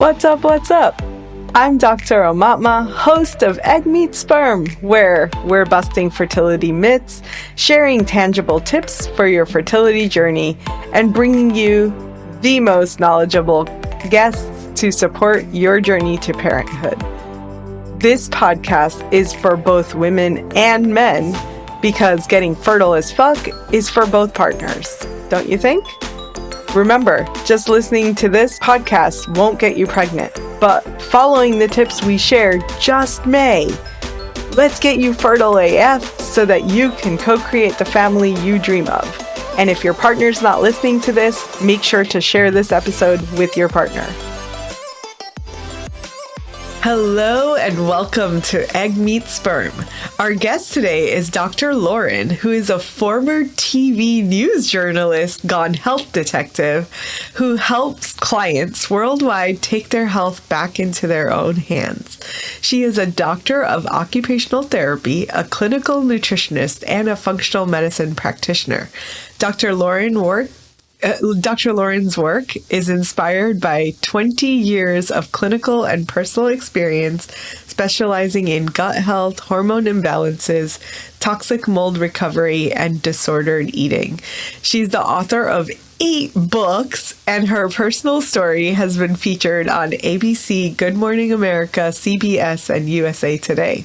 What's up, what's up? I'm Dr. Omatma, host of Egg Meet Sperm, where we're busting fertility myths, sharing tangible tips for your fertility journey, and bringing you the most knowledgeable guests to support your journey to parenthood. This podcast is for both women and men because getting fertile as fuck is for both partners, don't you think? Remember, just listening to this podcast won't get you pregnant, but following the tips we share just may. Let's get you fertile AF so that you can co-create the family you dream of. And if your partner's not listening to this, make sure to share this episode with your partner. Hello and welcome to Egg Meet Sperm. Our guest today is Dr. Lauryn, who is a former TV news journalist gone health detective who helps clients worldwide take their health back into their own hands. She is a Doctor of Occupational Therapy, a clinical nutritionist, and a functional medicine practitioner. Dr. Lauryn's work is inspired by 20 years of clinical and personal experience specializing in gut health, hormone imbalances, toxic mold recovery, and disordered eating. She's the author of 8 books, and her personal story has been featured on ABC, Good Morning America, CBS, and USA Today.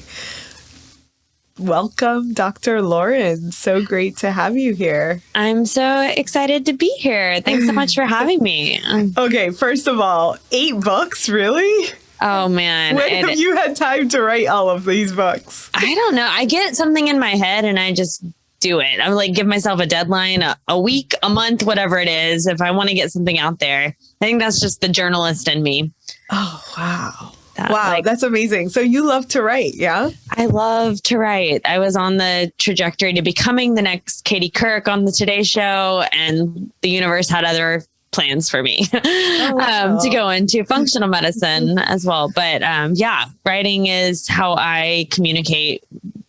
Welcome, Dr. Lauryn. So great to have you here. I'm so excited to be here. Thanks so much for having me. Okay, first of all, 8 books, really? Oh, man. When have you had time to write all of these books? I don't know. I get something in my head and I just do it. I'm like, give myself a deadline, a week, a month, whatever it is. If I want to get something out there, I think that's just the journalist in me. Oh, wow. That's amazing. So you love to write, yeah? I love to write. I was on the trajectory to becoming the next Katie Couric on the Today Show, and the universe had other plans for me to go into functional medicine as well. But writing is how I communicate.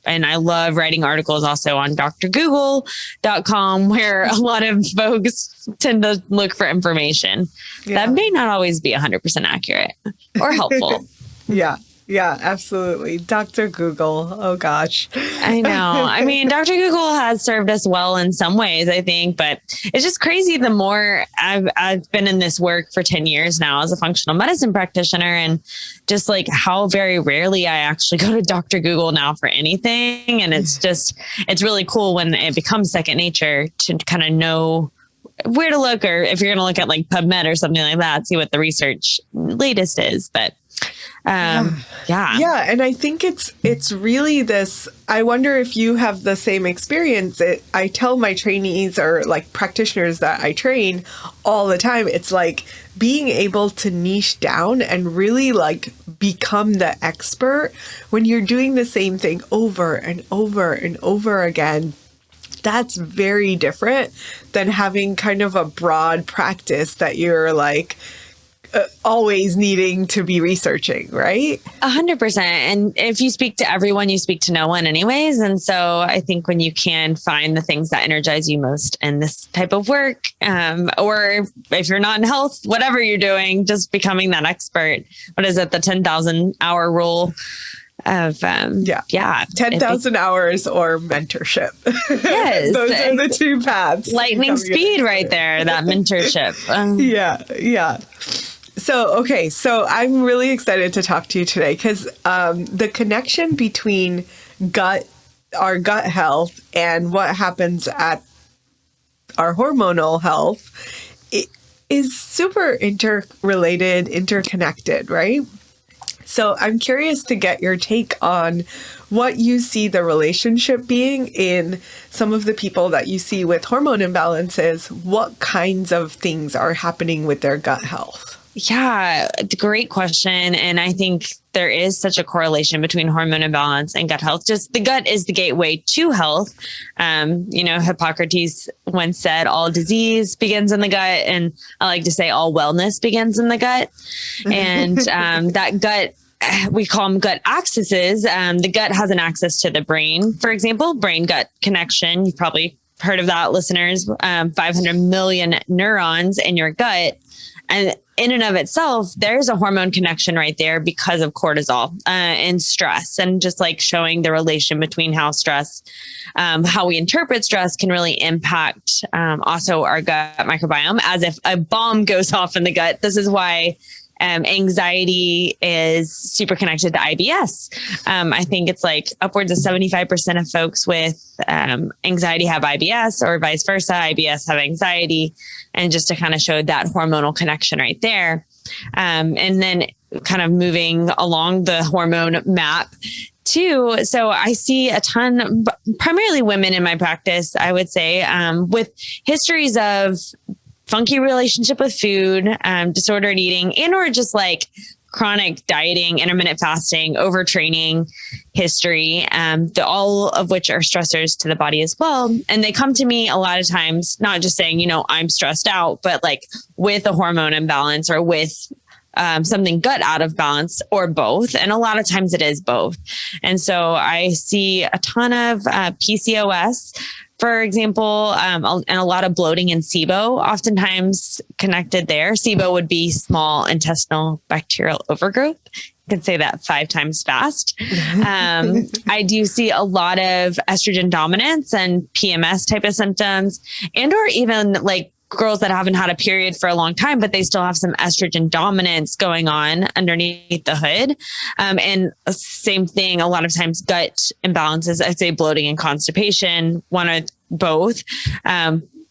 And I love writing articles also on drgoogle.com, where a lot of folks tend to look for information that may not always be 100% accurate or helpful. Yeah, absolutely. Dr. Google. Oh, gosh. I know. I mean, Dr. Google has served us well in some ways, I think, but it's just crazy. The more I've been in this work for 10 years now as a functional medicine practitioner, and just like how very rarely I actually go to Dr. Google now for anything. And it's really cool when it becomes second nature to kind of know where to look, or if you're going to look at like PubMed or something like that, see what the research latest is. But and I think it's really this. I wonder if you have the same experience. I tell my trainees or like practitioners that I train all the time, it's like being able to niche down and really like become the expert when you're doing the same thing over and over and over again. That's very different than having kind of a broad practice that you're like always needing to be researching, right? 100%. And if you speak to everyone, you speak to no one anyways. And so I think when you can find the things that energize you most in this type of work, or if you're not in health, whatever you're doing, just becoming that expert. What is it? The 10,000 hour rule of 10,000 hours or mentorship. Yes. Those are the 2 paths. Lightning speed right there, that mentorship. Yeah. So I'm really excited to talk to you today because the connection between our gut health and what happens at our hormonal health is super interconnected, right? So I'm curious to get your take on what you see the relationship being in some of the people that you see with hormone imbalances. What kinds of things are happening with their gut health? Yeah, great question. And I think there is such a correlation between hormone imbalance and gut health. Just the gut is the gateway to health. Hippocrates once said all disease begins in the gut. And I like to say all wellness begins in the gut. And that gut, we call them gut axes. The gut has an axis to the brain. For example, brain-gut connection. You've probably heard of that, listeners. 500 million neurons in your gut. And in and of itself, there's a hormone connection right there because of cortisol and stress, and just like showing the relation between how stress, how we interpret stress can really impact also our gut microbiome, as if a bomb goes off in the gut. This is why anxiety is super connected to IBS. I think it's like upwards of 75% of folks with anxiety have IBS, or vice versa, IBS have anxiety, and just to kind of show that hormonal connection right there. And then kind of moving along the hormone map too. So I see a ton, primarily women in my practice, I would say, with histories of funky relationship with food, disordered eating, and or just like chronic dieting, intermittent fasting, overtraining history, all of which are stressors to the body as well. And they come to me a lot of times, not just saying, you know, I'm stressed out, but like with a hormone imbalance or with something gut out of balance, or both. And a lot of times it is both. And so I see a ton of PCOS, for example, and a lot of bloating and SIBO, oftentimes connected there. SIBO would be small intestinal bacterial overgrowth. You can say that 5 times fast. I do see a lot of estrogen dominance and PMS type of symptoms, and or even like girls that haven't had a period for a long time, but they still have some estrogen dominance going on underneath the hood. And same thing, a lot of times gut imbalances, I'd say bloating and constipation, one or both,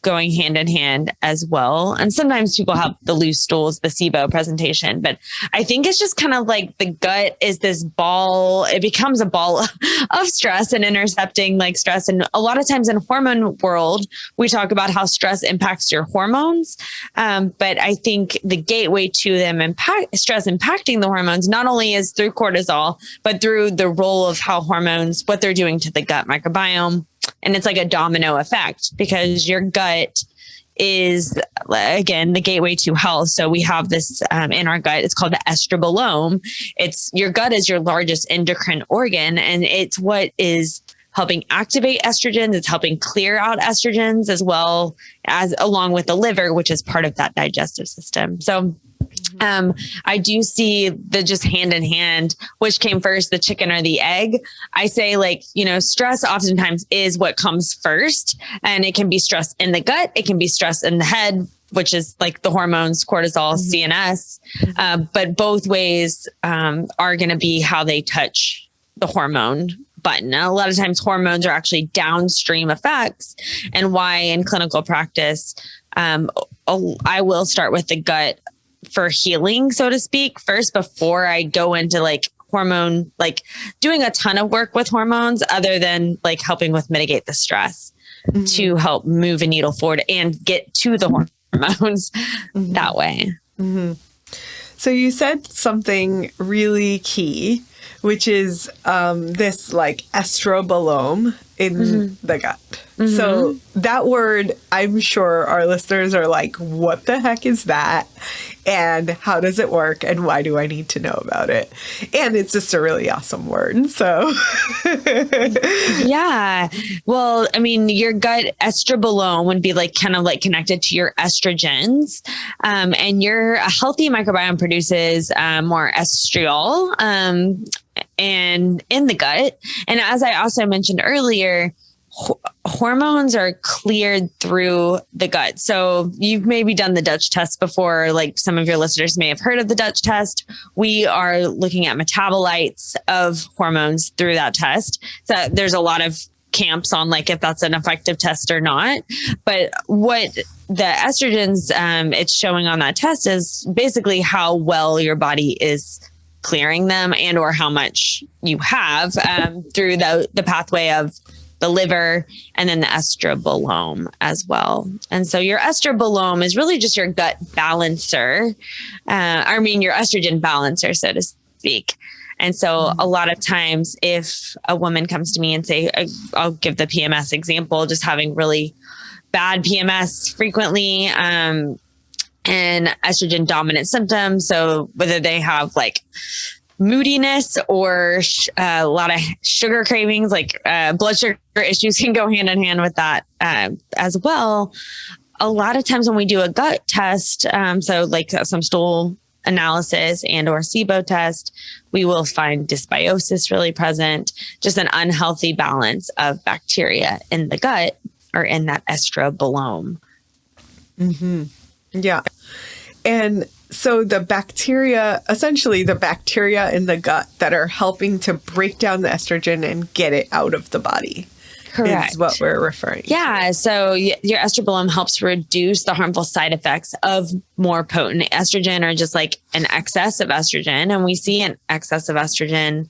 going hand in hand as well. And sometimes people have the loose stools, the SIBO presentation, but I think it's just kind of like the gut is this ball. It becomes a ball of stress and intercepting like stress. And a lot of times in hormone world, we talk about how stress impacts your hormones. But I think the gateway to them stress impacting the hormones, not only is through cortisol, but through the role of how hormones, what they're doing to the gut microbiome. And it's like a domino effect, because your gut is, again, the gateway to health. So we have this in our gut, it's called the estrobolome. Your gut is your largest endocrine organ, and it's what is helping activate estrogens. It's helping clear out estrogens, as well as along with the liver, which is part of that digestive system. So I do see the just hand in hand, which came first, the chicken or the egg. I say, like, you know, stress oftentimes is what comes first, and it can be stress in the gut. It can be stress in the head, which is like the hormones, cortisol, CNS. But both ways are going to be how they touch the hormone button. Now, a lot of times hormones are actually downstream effects, and why in clinical practice, I will start with the gut for healing, so to speak, first, before I go into like hormone, like doing a ton of work with hormones, other than like helping with mitigate the stress to help move a needle forward and get to the hormones that way. So you said something really key, which is this like estrobolome in the gut. So that word, I'm sure our listeners are like, what the heck is that? And how does it work? And why do I need to know about it? And it's just a really awesome word. So yeah. Well, I mean, your gut estrobolome would be like kind of like connected to your estrogens. And your healthy microbiome produces more estriol and in the gut. And as I also mentioned earlier, hormones are cleared through the gut. So you've maybe done the Dutch test before, like some of your listeners may have heard of the Dutch test. We are looking at metabolites of hormones through that test. So there's a lot of camps on like if that's an effective test or not. But what the estrogens it's showing on that test is basically how well your body is clearing them, and or how much you have through the pathway of the liver and then the estrobolome as well. And so your estrobolome is really just your gut balancer, your estrogen balancer, so to speak. And so a lot of times if a woman comes to me and say, I'll give the PMS example, just having really bad PMS frequently, and estrogen dominant symptoms. So whether they have like moodiness or a lot of sugar cravings, like blood sugar issues can go hand in hand with that as well. a lot of times when we do a gut test, so like some stool analysis and or SIBO test, we will find dysbiosis really present, just an unhealthy balance of bacteria in the gut or in that estrobolome. Yeah. And so the bacteria, essentially the bacteria in the gut that are helping to break down the estrogen and get it out of the body. Correct. Is what we're referring to. Yeah. So your estrobolome helps reduce the harmful side effects of more potent estrogen or just like an excess of estrogen. And we see an excess of estrogen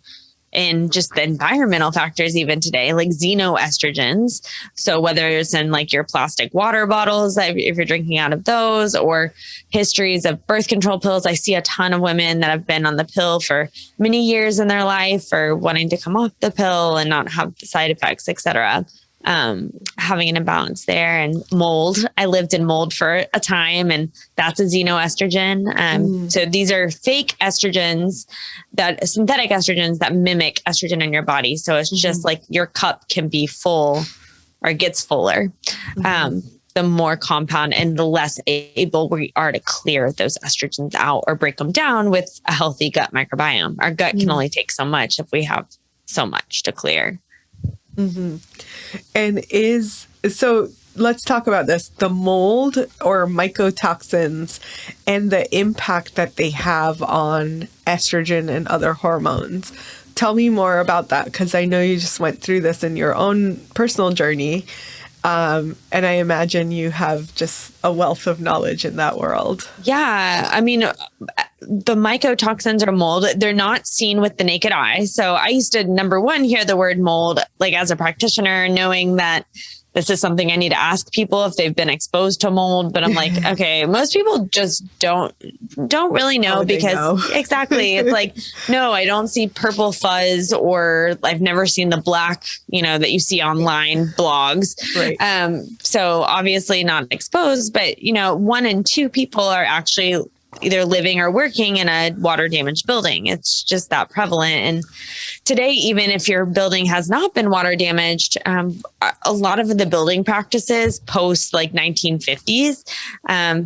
in just the environmental factors even today, like xenoestrogens. So whether it's in like your plastic water bottles, if you're drinking out of those, or histories of birth control pills, I see a ton of women that have been on the pill for many years in their life or wanting to come off the pill and not have the side effects, et cetera. Having an imbalance there. And mold. I lived in mold for a time, and that's a xenoestrogen. So these are fake estrogens, synthetic estrogens that mimic estrogen in your body. So it's just like your cup can be full or gets fuller. The more compound and the less able we are to clear those estrogens out or break them down with a healthy gut microbiome. Our gut can only take so much if we have so much to clear. And so let's talk about this, the mold or mycotoxins and the impact that they have on estrogen and other hormones. Tell me more about that, because I know you just went through this in your own personal journey. And I imagine you have just a wealth of knowledge in that world. Yeah. I mean, the mycotoxins or mold, they're not seen with the naked eye. So I used to, number one, hear the word mold, like as a practitioner, knowing that this is something I need to ask people if they've been exposed to mold. But I'm like, okay, most people just don't really know because exactly. It's like, no, I don't see purple fuzz, or I've never seen the black, that you see online blogs. Right. So obviously not exposed, but 1 in 2 people are actually either living or working in a water damaged building. It's just that prevalent. And today, even if your building has not been water damaged, a lot of the building practices post like 1950s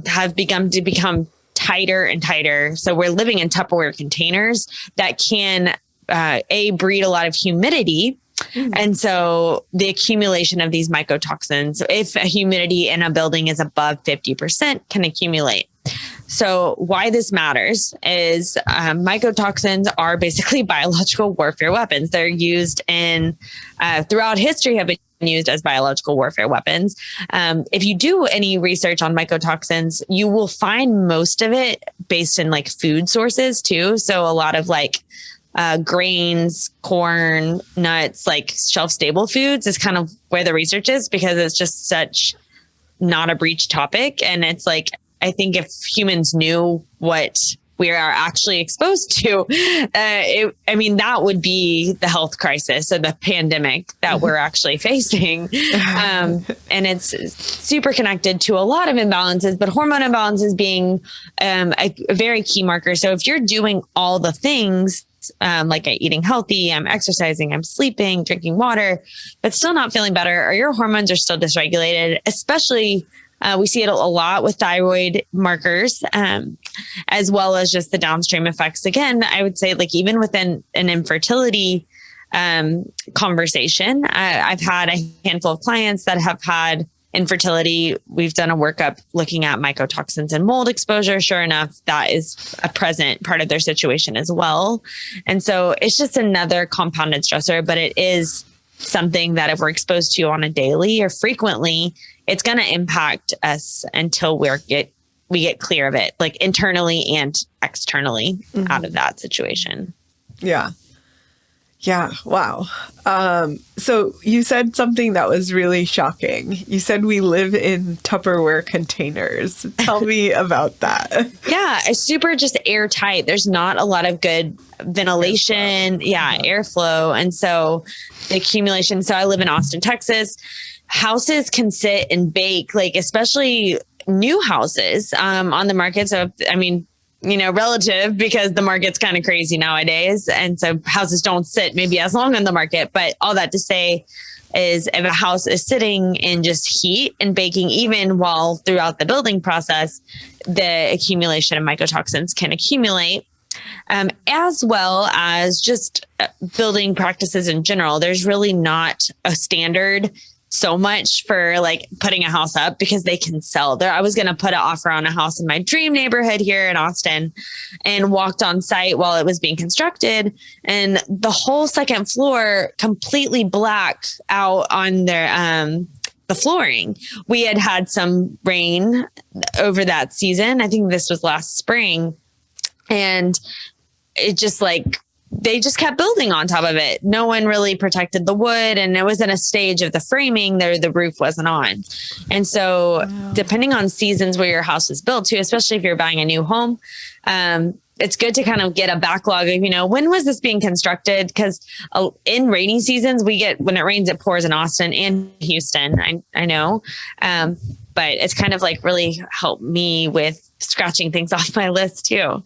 have begun to become tighter and tighter. So we're living in Tupperware containers that can breed a lot of humidity. And so the accumulation of these mycotoxins, if humidity in a building is above 50%, can accumulate. So why this matters is mycotoxins are basically biological warfare weapons. They're used throughout history, have been used as biological warfare weapons. If you do any research on mycotoxins, you will find most of it based in like food sources too. So a lot of like grains, corn, nuts, like shelf stable foods is kind of where the research is, because it's just such not a breach topic. And it's like, I think if humans knew what we are actually exposed to, that would be the health crisis or the pandemic that we're actually facing. And it's super connected to a lot of imbalances, but hormone imbalances being a very key marker. So if you're doing all the things, like eating healthy, I'm exercising, I'm sleeping, drinking water, but still not feeling better, or your hormones are still dysregulated, especially we see it a lot with thyroid markers, as well as just the downstream effects. Again, I would say like even within an infertility conversation, I've had a handful of clients that have had infertility. We've done a workup looking at mycotoxins and mold exposure. Sure enough, that is a present part of their situation as well. And so it's just another compounded stressor, but it is something that if we're exposed to on a daily or frequently, it's going to impact us until we get clear of it, like internally and externally out of that situation. Yeah. Yeah. Wow. So you said something that was really shocking. You said we live in Tupperware containers. Tell me about that. Yeah. It's super just airtight. There's not a lot of good ventilation. Airflow. And so the accumulation. So I live in Austin, Texas. Houses can sit and bake, like especially new houses on the market. So, relative, because the market's kind of crazy nowadays. And so houses don't sit maybe as long on the market, but all that to say, is if a house is sitting in just heat and baking, even while throughout the building process, the accumulation of mycotoxins can accumulate. As well as just building practices in general. There's really not a standard so much for like putting a house up because they can sell there. I was going to put an offer on a house in my dream neighborhood here in Austin and walked on site while it was being constructed, and the whole second floor completely black out on their, the flooring. We had had some rain over that season. I think this was last spring. And it just like, they just kept building on top of it. No one really protected the wood, and it was in a stage of the framing there, the roof wasn't on. And so depending on seasons where your house is built too, especially if you're buying a new home, it's good to kind of get a backlog of, when was this being constructed? Because in rainy seasons, when it rains, it pours in Austin and Houston. I know. But it's kind of like really helped me with scratching things off my list too.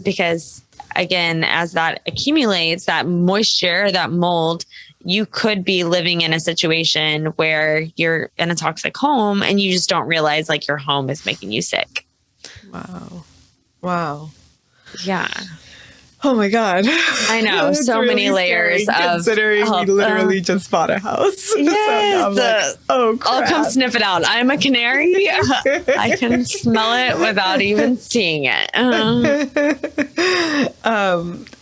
Because again, as that accumulates, that moisture, that mold, you could be living in a situation where you're in a toxic home and you just don't realize like your home is making you sick. Wow. Yeah. Oh my God. I know. So really many layers considering we literally just bought a house. Yes. So I'm like, oh crap. I'll come sniff it out. I'm a canary. I can smell it without even seeing it.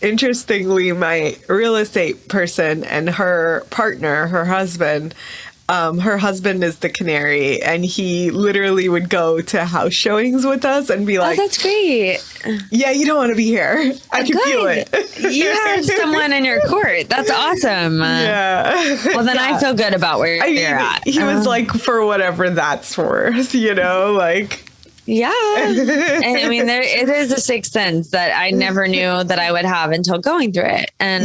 Interestingly, my real estate person and her partner, her husband is the canary, and he literally would go to house showings with us and be like, "Oh, that's great. Yeah, you don't want to be here. I can feel it." You have someone in your court. That's awesome. Yeah. Well, then I feel good about where you're at. He was like, for whatever that's worth, like. Yeah. And I mean, it is a sixth sense that I never knew that I would have until going through it. And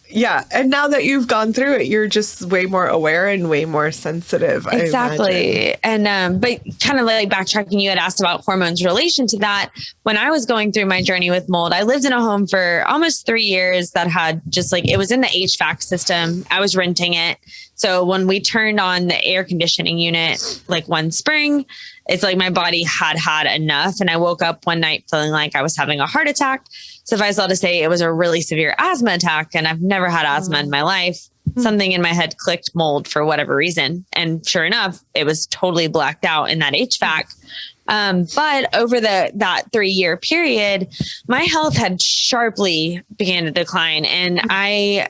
yeah. And now that you've gone through it, you're just way more aware and way more sensitive. Exactly. And, but kind of like backtracking, you had asked about hormones relation to that. When I was going through my journey with mold, I lived in a home for almost 3 years that had just like, it was in the HVAC system. I was renting it. So when we turned on the air conditioning unit, like one spring, it's like my body had enough. And I woke up one night feeling like I was having a heart attack. Suffice all to say, it was a really severe asthma attack, and I've never had asthma in my life. Something in my head clicked mold for whatever reason. And sure enough, it was totally blacked out in that HVAC. But over that 3-year period, my health had sharply began to decline. And I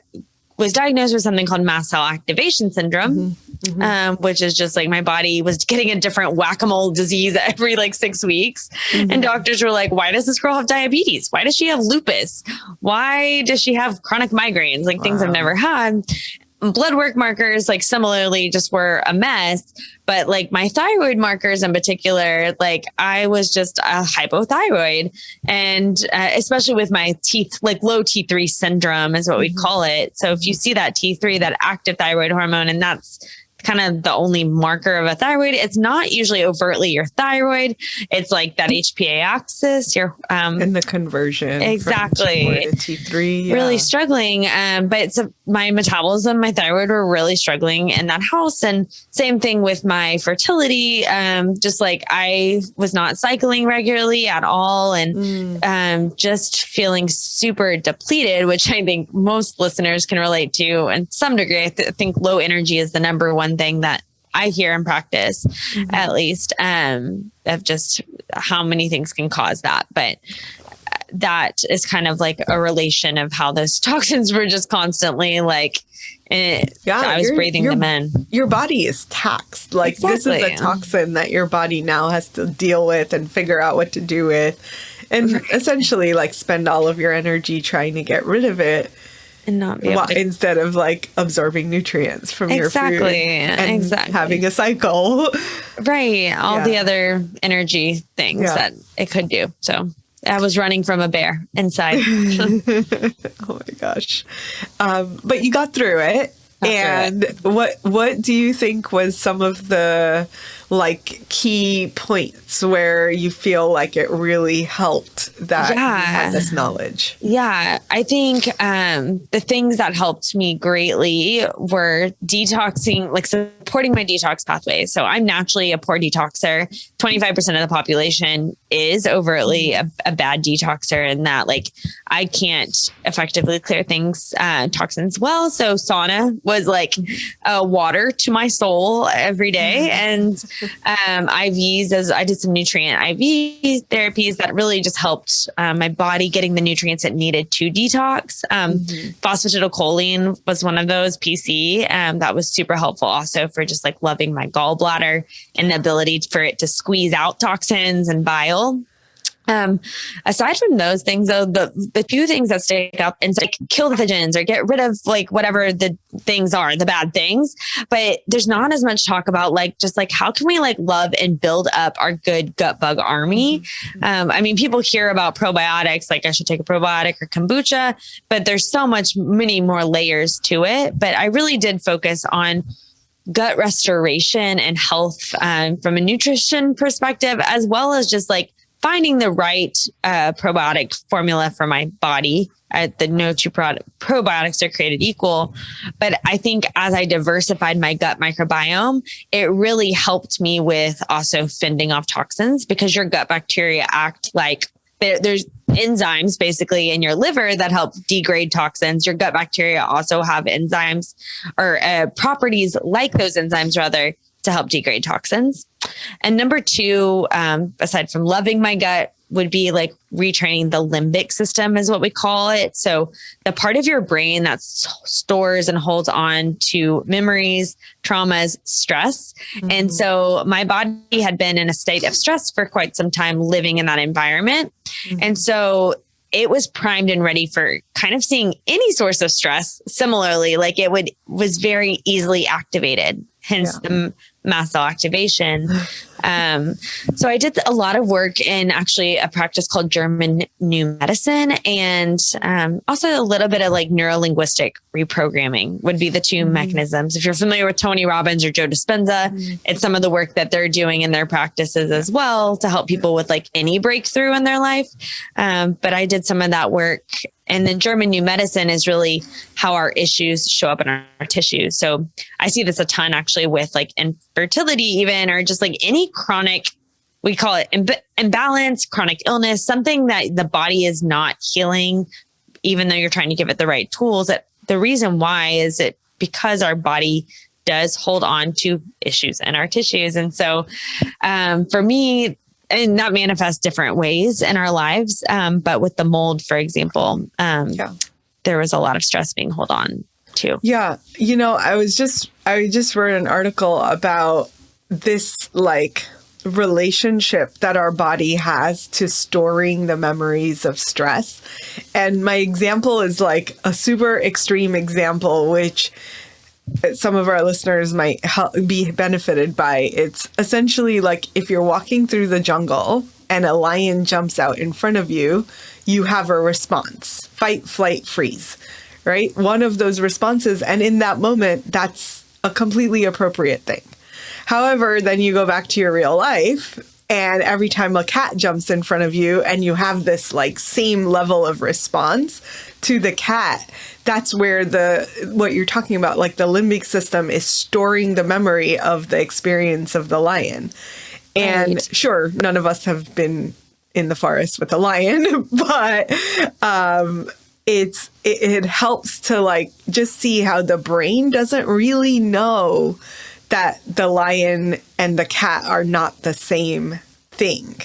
was diagnosed with something called mast cell activation syndrome, which is just like my body was getting a different whack-a-mole disease every like 6 weeks. And doctors were like, why does this girl have diabetes? Why does she have lupus? Why does she have chronic migraines? Like things I've never had. Blood work markers, like similarly, just were a mess. But like my thyroid markers in particular, like I was just a hypothyroid. And especially with my like low T3 syndrome is what we call it. So if you see that T3, that active thyroid hormone, and that's kind of the only marker of a thyroid, it's not usually overtly your thyroid. It's like that HPA axis, your and the conversion exactly from T4 to T3, really struggling. But it's my metabolism, my thyroid were really struggling in that house. And same thing with my fertility. Just like I was not cycling regularly at all, and just feeling super depleted, which I think most listeners can relate to in some degree. I think low energy is the number one thing that I hear in practice, at least, of just how many things can cause that. But that is kind of like a relation of how those toxins were just constantly like, I was breathing them in. Your body is taxed. Like this is a toxin that your body now has to deal with and figure out what to do with. And essentially like spend all of your energy trying to get rid of it. And not be able to... instead of like absorbing nutrients from your food and having a cycle. Right. All the other energy things that it could do. So I was running from a bear inside. Oh my gosh. But you got through it. What do you think was some of the like key points where you feel like it really helped that you had this knowledge? Yeah, I think the things that helped me greatly were detoxing, like supporting my detox pathways. So I'm naturally a poor detoxer. 25% of the population is overtly a bad detoxer, and that like I can't effectively clear things, toxins well. So sauna was like water to my soul every day. And IVs, as I did some nutrient IV therapies that really just helped my body getting the nutrients it needed to detox. Phosphatidylcholine was one of those, PC, that was super helpful also for just like loving my gallbladder and the ability for it to squeeze out toxins and bile. Aside from those things, though, the few things that stick up and like kill the pathogens or get rid of like whatever the things are, the bad things, but there's not as much talk about like, just like, how can we like love and build up our good gut bug army? I mean, people hear about probiotics, like I should take a probiotic or kombucha, but there's so many more layers to it. But I really did focus on gut restoration and health, from a nutrition perspective, as well as just like finding the right probiotic formula for my body. No two probiotics are created equal. But I think as I diversified my gut microbiome, it really helped me with also fending off toxins, because your gut bacteria act like there's enzymes basically in your liver that help degrade toxins. Your gut bacteria also have enzymes or properties like those enzymes rather to help degrade toxins. And number two, aside from loving my gut, would be like retraining the limbic system is what we call it. So the part of your brain that stores and holds on to memories, traumas, stress. And so my body had been in a state of stress for quite some time living in that environment. And so it was primed and ready for kind of seeing any source of stress. Similarly, like was very easily activated, hence the mast cell activation. So I did a lot of work in actually a practice called German New Medicine, and also a little bit of like neurolinguistic reprogramming would be the two mechanisms. If you're familiar with Tony Robbins or Joe Dispenza, it's some of the work that they're doing in their practices as well to help people with like any breakthrough in their life. But I did some of that work. And then German New Medicine is really how our issues show up in our tissues. So I see this a ton actually with like infertility even, or just like any chronic, we call it imbalance, chronic illness, something that the body is not healing, even though you're trying to give it the right tools. That the reason why is it because our body does hold on to issues in our tissues. And so for me, and that manifests different ways in our lives. But with the mold, for example, there was a lot of stress being held on to. Yeah. You know, I just wrote an article about this like relationship that our body has to storing the memories of stress. And my example is like a super extreme example, which some of our listeners might be benefited by. It's essentially like if you're walking through the jungle and a lion jumps out in front of you, you have a response: fight, flight, freeze, right? One of those responses. And in that moment, that's a completely appropriate thing. However, then you go back to your real life, and every time a cat jumps in front of you and you have this like same level of response to the cat, that's where what you're talking about, like the limbic system is storing the memory of the experience of the lion. And sure, none of us have been in the forest with a lion, but it helps to like just see how the brain doesn't really know that the lion and the cat are not the same thing.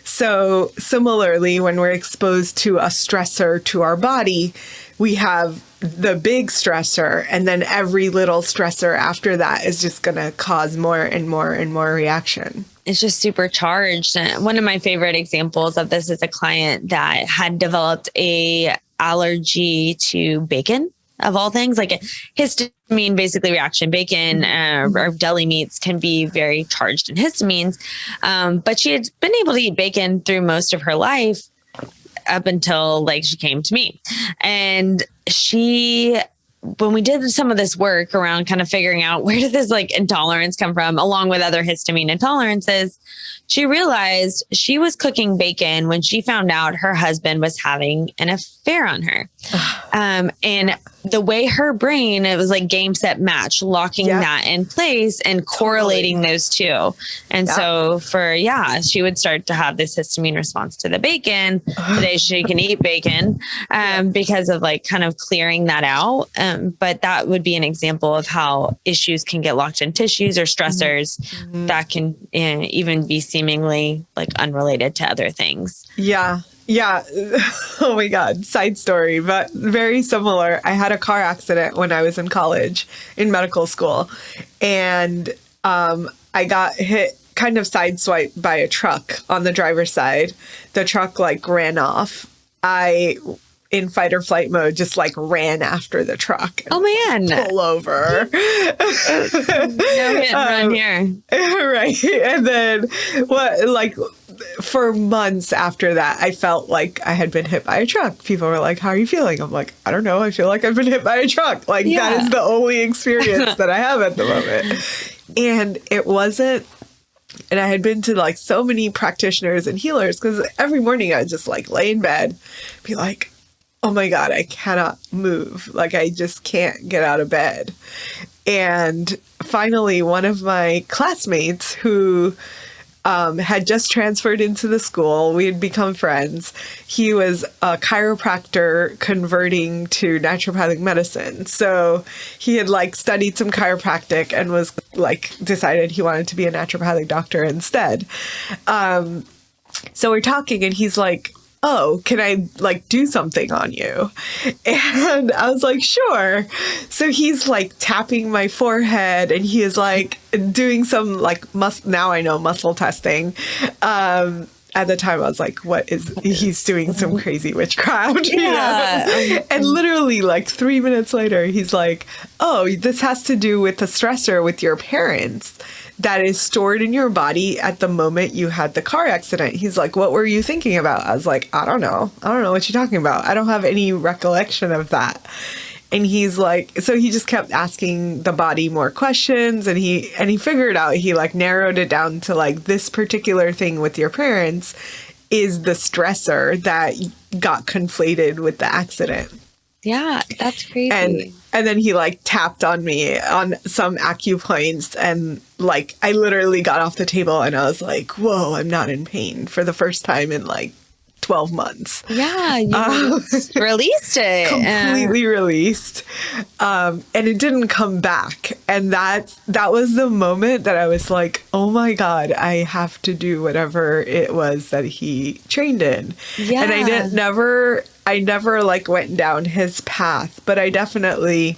So similarly, when we're exposed to a stressor to our body, we have the big stressor, and then every little stressor after that is just going to cause more and more and more reaction. It's just supercharged. And one of my favorite examples of this is a client that had developed a allergy to bacon, of all things, like a histamine basically reaction. Bacon or deli meats can be very charged in histamines. But she had been able to eat bacon through most of her life up until like she came to me. And she when we did some of this work around kind of figuring out where did this like intolerance come from, along with other histamine intolerances, she realized she was cooking bacon when she found out her husband was having an affair on her. And the way her brain, it was like game, set, match, locking that in place and correlating those two. And so she would start to have this histamine response to the bacon. Today she can eat bacon because of like kind of clearing that out. But that would be an example of how issues can get locked in tissues or stressors that can even be seemingly like unrelated to other things. Yeah. Yeah. Oh my God. Side story, but very similar. I had a car accident when I was in college in medical school, and I got hit, kind of sideswiped by a truck on the driver's side. The truck like ran off. I, in fight or flight mode, just like ran after the truck. Oh man. Pull over. No hit and run here. Right. And then for months after that, I felt like I had been hit by a truck. People were like, how are you feeling? I'm like, I don't know. I feel like I've been hit by a truck. Like that is the only experience that I have at the moment. And it wasn't, and I had been to like so many practitioners and healers, because every morning I would just like lay in bed, be like, oh my God, I cannot move. Like I just can't get out of bed. And finally, one of my classmates who had just transferred into the school, we had become friends. He was a chiropractor converting to naturopathic medicine. So he had like studied some chiropractic and was like decided he wanted to be a naturopathic doctor instead. So we're talking and he's like, oh, can I like do something on you? And I was like, sure. So he's like tapping my forehead and he is like doing some like now I know muscle testing. At the time I was like, he's doing some crazy witchcraft, you know? And literally like 3 minutes later, he's like, oh, this has to do with the stressor with your parents that is stored in your body at the moment you had the car accident. He's like, what were you thinking about? I was like, I don't know what you're talking about. I don't have any recollection of that. And he's like, so he just kept asking the body more questions, and he figured out, he like narrowed it down to like, this particular thing with your parents is the stressor that got conflated with the accident. Yeah, that's crazy. And then he like tapped on me on some acupoints, and like I literally got off the table and I was like, whoa, I'm not in pain for the first time in like 12 months. Yeah, you released it. Completely released. And it didn't come back. And that was the moment that I was like, oh my God, I have to do whatever it was that he trained in. Yeah. And I never like went down his path, but I definitely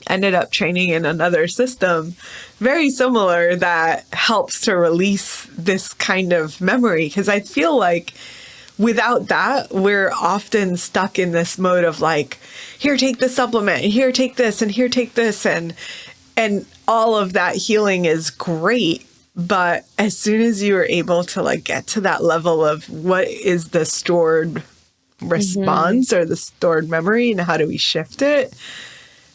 ended up training in another system very similar that helps to release this kind of memory. Because I feel like without that, we're often stuck in this mode of like, here, take this supplement, and here, take this, and here, take this. And all of that healing is great. But as soon as you are able to like get to that level of what is the stored response or the stored memory and how do we shift it,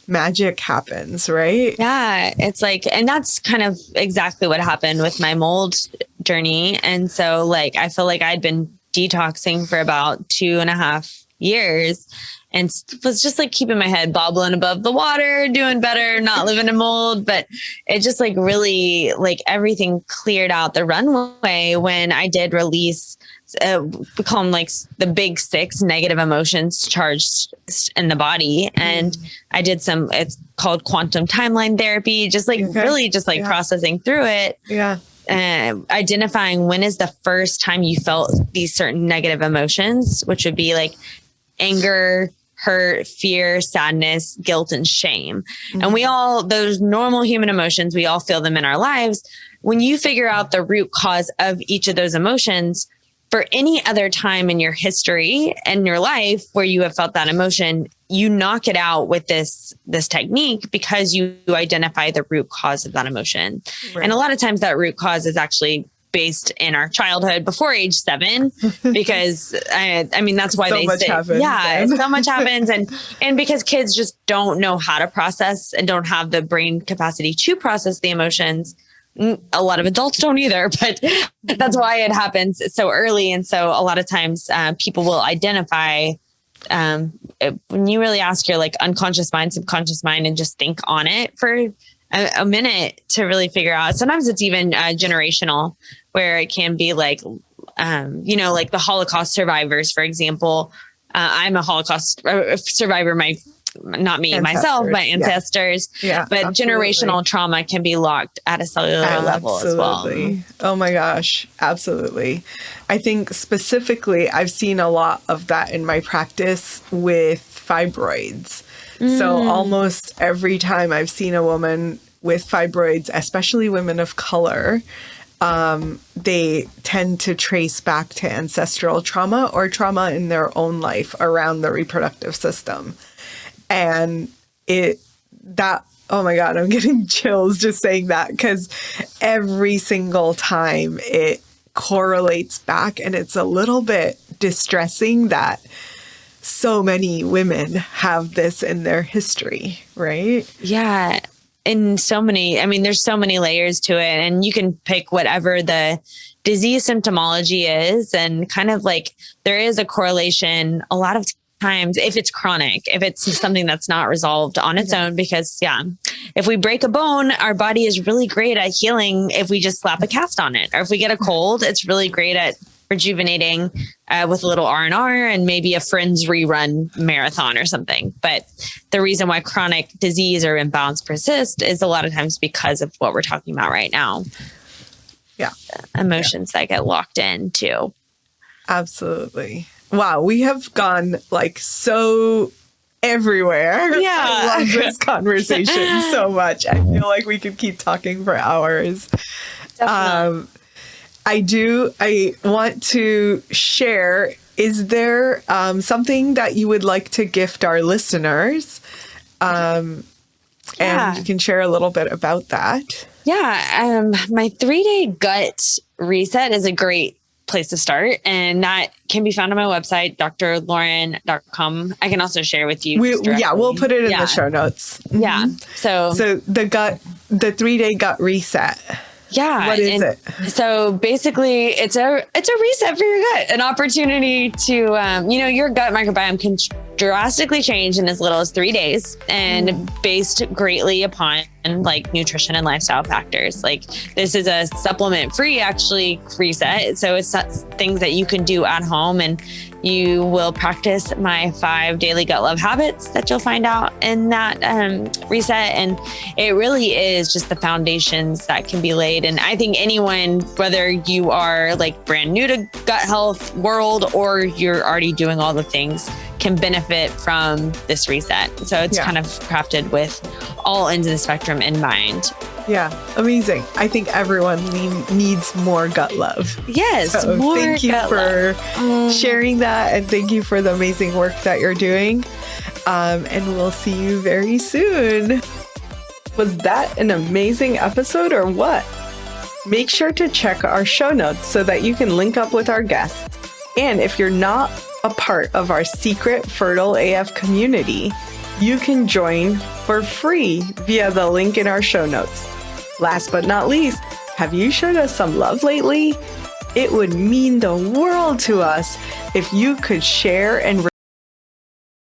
magic happens, right? Yeah, it's like, and that's kind of exactly what happened with my mold journey. And so like, I feel like I'd been detoxing for about 2.5 years and was just like keeping my head bobbling above the water, doing better, not living in mold. But it just like really like everything cleared out the runway when I did release, we call them like the big 6 negative emotions charged in the body. And I did it's called quantum timeline therapy, just like really just like processing through it. Yeah. Identifying when is the first time you felt these certain negative emotions, which would be like anger, hurt, fear, sadness, guilt, and shame. And we all, those normal human emotions, we all feel them in our lives. When you figure out the root cause of each of those emotions, for any other time in your history and your life where you have felt that emotion, you knock it out with this technique because you identify the root cause of that emotion. Right. And a lot of times that root cause is actually based in our childhood before age 7, because I mean, that's why so they much say, happens, yeah, then. so much happens. And because kids just don't know how to process and don't have the brain capacity to process the emotions. A lot of adults don't either, but that's why it happens so early. And so a lot of times people will identify when you really ask your like unconscious mind, subconscious mind, and just think on it for a minute to really figure out. Sometimes it's even generational, where it can be like, like the Holocaust survivors, for example. I'm a Holocaust survivor. Not me, myself, my ancestors. Yeah, but absolutely. Generational trauma can be locked at a cellular level as well. Oh my gosh, absolutely. I think specifically, I've seen a lot of that in my practice with fibroids. So almost every time I've seen a woman with fibroids, especially women of color, they tend to trace back to ancestral trauma or trauma in their own life around the reproductive system. And oh my God, I'm getting chills just saying that, because every single time it correlates back, and it's a little bit distressing that so many women have this in their history, right? Yeah. And there's so many layers to it, and you can pick whatever the disease symptomology is, and kind of like there is a correlation a lot of times if it's chronic, if it's something that's not resolved on its own, because if we break a bone, our body is really great at healing if we just slap a cast on it, or if we get a cold, it's really great at rejuvenating with a little R&R and maybe a Friends rerun marathon or something. But the reason why chronic disease or imbalance persist is a lot of times because of what we're talking about right now. Yeah. Emotions that get locked in too. Absolutely. Wow, we have gone like so everywhere. Yeah. I love this conversation so much. I feel like we could keep talking for hours. Definitely. I want to share, is there something that you would like to gift our listeners? And you can share a little bit about that. Yeah. My 3-day gut reset is a great place to start, and that can be found on my website, drlauryn.com. I can also share with you. We'll put it in the show notes. Yeah. So the 3-day gut reset. Yeah. What is it? So basically it's a reset for your gut, an opportunity to, your gut microbiome can drastically change in as little as 3 days, and based greatly upon like nutrition and lifestyle factors. Like this is a supplement free actually reset. So it's things that you can do at home, and you will practice my 5 daily gut love habits that you'll find out in that reset. And it really is just the foundations that can be laid. And I think anyone, whether you are like brand new to gut health world or you're already doing all the things, can benefit from this reset. So it's kind of crafted with all ends of the spectrum in mind. Yeah, amazing. I think everyone needs more gut love. Yes, so more thank you for sharing that, and thank you for the amazing work that you're doing. And we'll see you very soon. Was that an amazing episode or what? Make sure to check our show notes so that you can link up with our guests. And if you're not a part of our secret Fertile AF community, you can join for free via the link in our show notes. Last but not least, have you showed us some love lately? It would mean the world to us if you could share and